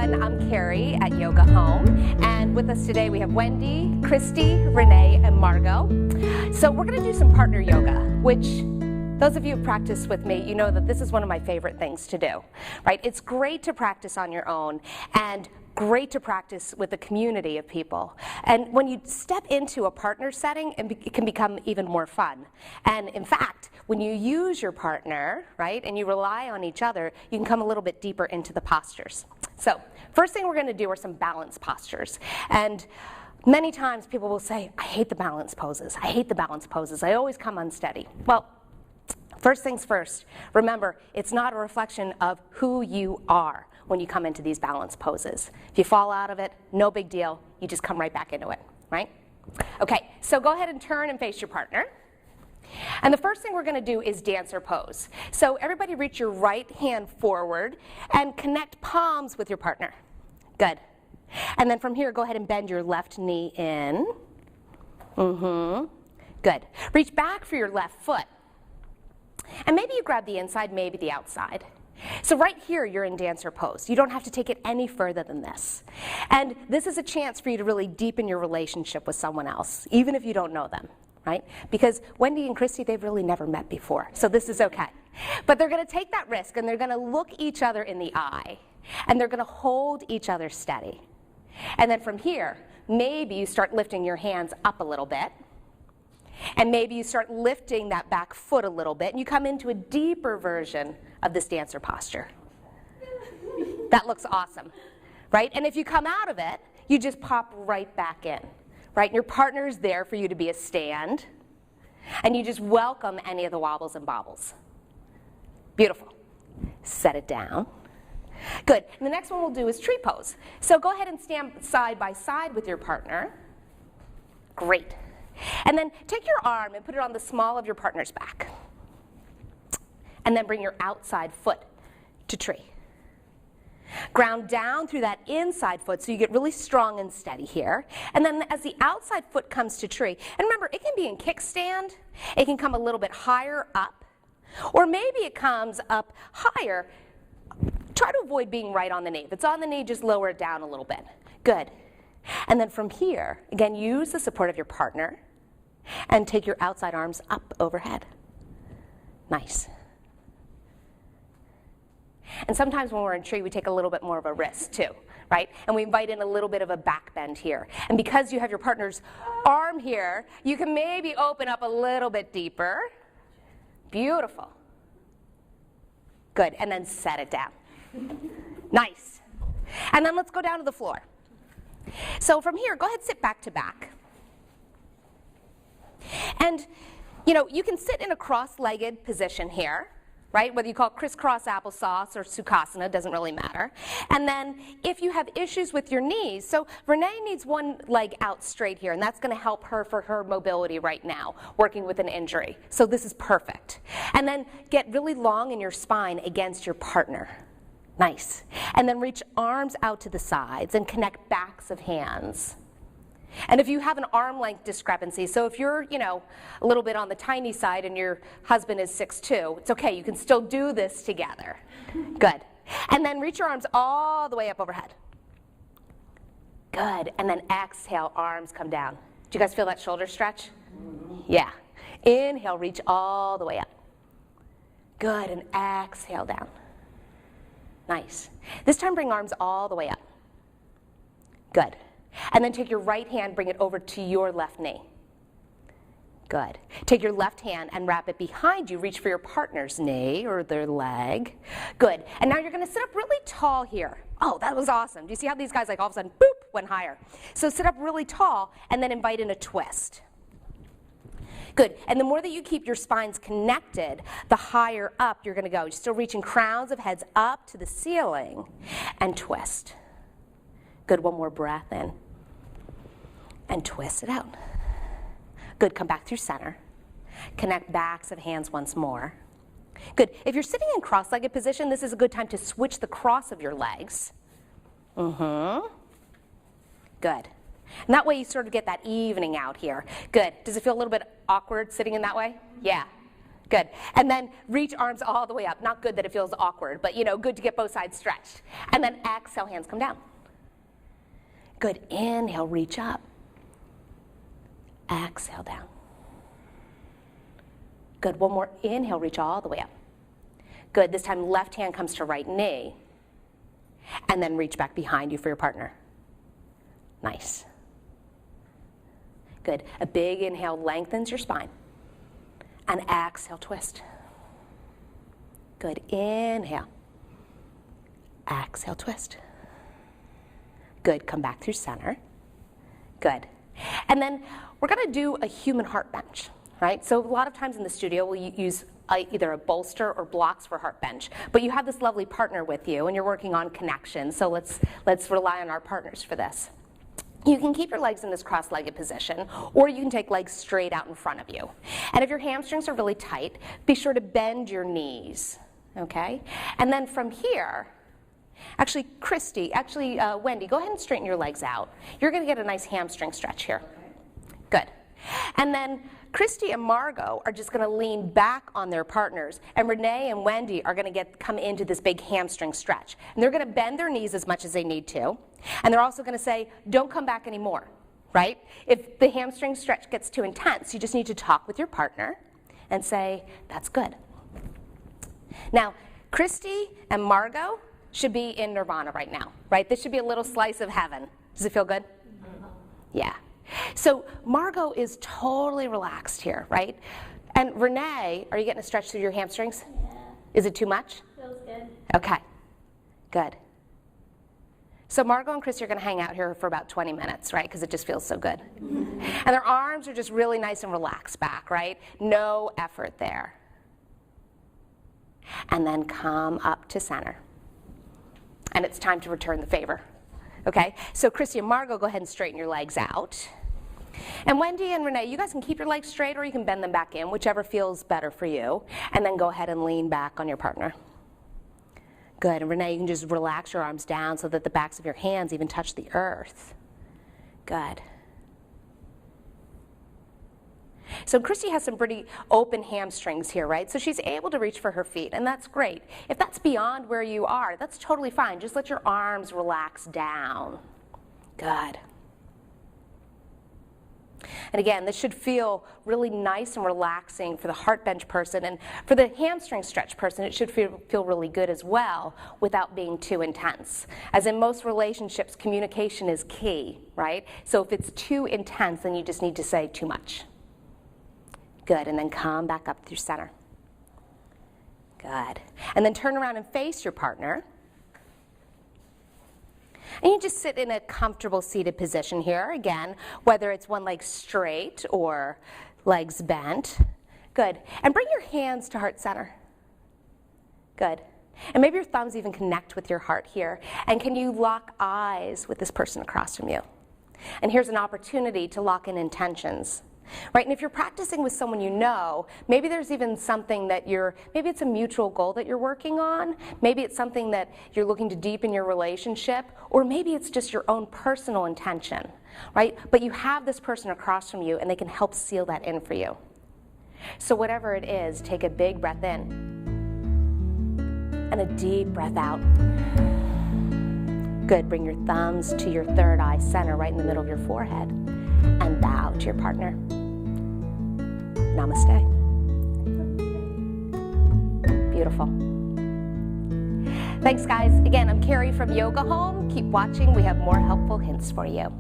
everyone. I'm Kerri at Yoga Home, and with us today we have Wendy, Christy, Renee, and Margot. So we're going to do some partner yoga, which those of you who practice with me, you know that this is one of my favorite things to do, right? It's great to practice on your own and great to practice with a community of people. And when you step into a partner setting, it can become even more fun. And in fact, when you use your partner, right, and you rely on each other, you can come a little bit deeper into the postures. So first thing we're going to do are some balance postures. And many times people will say, I hate the balance poses. I hate the balance poses. I always come unsteady. Well, first things first, remember, it's not a reflection of who you are when you come into these balance poses. If you fall out of it, no big deal. You just come right back into it, right? Okay, so go ahead and turn and face your partner. And the first thing we're going to do is dancer pose. So everybody reach your right hand forward and connect palms with your partner. Good. And then from here, go ahead and bend your left knee in. Good. Reach back for your left foot. And maybe you grab the inside, maybe the outside. So right here, you're in dancer pose. You don't have to take it any further than this. And this is a chance for you to really deepen your relationship with someone else, even if you don't know them, right? Because Wendy and Christy, they've really never met before, so this is okay. But they're going to take that risk, and they're going to look each other in the eye, and they're going to hold each other steady. And then from here, maybe you start lifting your hands up a little bit. And maybe you start lifting that back foot a little bit, and you come into a deeper version of this dancer posture. That looks awesome, right? And if you come out of it, you just pop right back in, right? And your partner is there for you to be a stand, and you just welcome any of the wobbles and bobbles. Beautiful. Set it down. Good. And the next one we'll do is tree pose. So go ahead and stand side by side with your partner. Great. And then take your arm and put it on the small of your partner's back. And then bring your outside foot to tree. Ground down through that inside foot so you get really strong and steady here. And then as the outside foot comes to tree, and remember, it can be in kickstand, it can come a little bit higher up, or maybe it comes up higher. Try to avoid being right on the knee. If it's on the knee, just lower it down a little bit. Good. And then from here, again, use the support of your partner and take your outside arms up overhead. Nice. And sometimes when we're in tree, we take a little bit more of a risk too, right? And we invite in a little bit of a back bend here. And because you have your partner's arm here, you can maybe open up a little bit deeper. Beautiful. Good. And then set it down. Nice. And then let's go down to the floor. So from here, go ahead, sit back to back. And, you know, you can sit in a cross-legged position here, right? Whether you call it crisscross applesauce or sukhasana, doesn't really matter. And then if you have issues with your knees, so Renee needs one leg out straight here, and that's going to help her for her mobility right now, working with an injury. So this is perfect. And then get really long in your spine against your partner. Nice. And then reach arms out to the sides and connect backs of hands. And if you have an arm length discrepancy, so if you're, you know, a little bit on the tiny side and your husband is 6'2", it's okay, you can still do this together. Good. And then reach your arms all the way up overhead. Good. And then exhale, arms come down. Do you guys feel that shoulder stretch? Yeah. Inhale, reach all the way up. Good. And exhale down. Nice. This time bring arms all the way up. Good. And then take your right hand, bring it over to your left knee. Good. Take your left hand and wrap it behind you. Reach for your partner's knee or their leg. Good. And now you're going to sit up really tall here. Oh, that was awesome. Do you see how these guys like all of a sudden, boop, went higher? So sit up really tall and then invite in a twist. Good. And the more that you keep your spines connected, the higher up you're going to go. You're still reaching crowns of heads up to the ceiling and twist. Good. One more breath in. And twist it out. Good. Come back through center. Connect backs of hands once more. Good. If you're sitting in cross-legged position, this is a good time to switch the cross of your legs. Good. And that way you sort of get that evening out here. Good. Does it feel a little bit awkward sitting in that way? Yeah. Good. And then reach arms all the way up. Not good that it feels awkward, but good to get both sides stretched. And then exhale, hands come down. Good. Inhale, reach up. Exhale, down. Good. One more. Inhale, reach all the way up. Good. This time, left hand comes to right knee. And then reach back behind you for your partner. Nice. Good. A big inhale lengthens your spine. And exhale, twist. Good. Inhale. Exhale, twist. Good. Come back through center. Good. And then we're going to do a human heart bench, right? So a lot of times in the studio, we'll use either a bolster or blocks for heart bench. But you have this lovely partner with you, and you're working on connection. So let's rely on our partners for this. You can keep your legs in this cross-legged position, or you can take legs straight out in front of you. And if your hamstrings are really tight, be sure to bend your knees, okay? And then from here, actually, Wendy, go ahead and straighten your legs out. You're going to get a nice hamstring stretch here. Good. And then Christy and Margot are just going to lean back on their partners, and Renee and Wendy are going to come into this big hamstring stretch. And they're going to bend their knees as much as they need to, and they're also going to say, don't come back anymore, right? If the hamstring stretch gets too intense, you just need to talk with your partner and say, that's good. Now, Christy and Margot should be in nirvana right now, right? This should be a little slice of heaven. Does it feel good? Yeah. So Margot is totally relaxed here, right? And Renee, are you getting a stretch through your hamstrings? Yeah. Is it too much? Feels good. Okay, good. So Margot and Christy are going to hang out here for about 20 minutes, right? Because it just feels so good. And their arms are just really nice and relaxed back, right? No effort there. And then come up to center. And it's time to return the favor. Okay, so Christy and Margot, go ahead and straighten your legs out. And Wendy and Renee, you guys can keep your legs straight or you can bend them back in, whichever feels better for you. And then go ahead and lean back on your partner. Good, and Renee, you can just relax your arms down so that the backs of your hands even touch the earth. Good. So Christy has some pretty open hamstrings here, right? So she's able to reach for her feet, and that's great. If that's beyond where you are, that's totally fine. Just let your arms relax down. Good. And again, this should feel really nice and relaxing for the heart bench person, and for the hamstring stretch person, it should feel really good as well without being too intense. As in most relationships, communication is key, right? So if it's too intense, then you just need to say too much. Good, and then come back up through center. Good. And then turn around and face your partner. And you just sit in a comfortable seated position here, again, whether it's one leg straight or legs bent. Good. And bring your hands to heart center. Good. And maybe your thumbs even connect with your heart here. And can you lock eyes with this person across from you? And here's an opportunity to lock in intentions. Right, and if you're practicing with someone you know, maybe there's even something that maybe it's a mutual goal that you're working on, maybe it's something that you're looking to deepen your relationship, or maybe it's just your own personal intention, right? But you have this person across from you and they can help seal that in for you. So whatever it is, take a big breath in and a deep breath out. Good, bring your thumbs to your third eye center right in the middle of your forehead. And bow to your partner. Namaste. Beautiful. Thanks, guys. Again, I'm Kerri from Yoga Home. Keep watching. We have more helpful hints for you.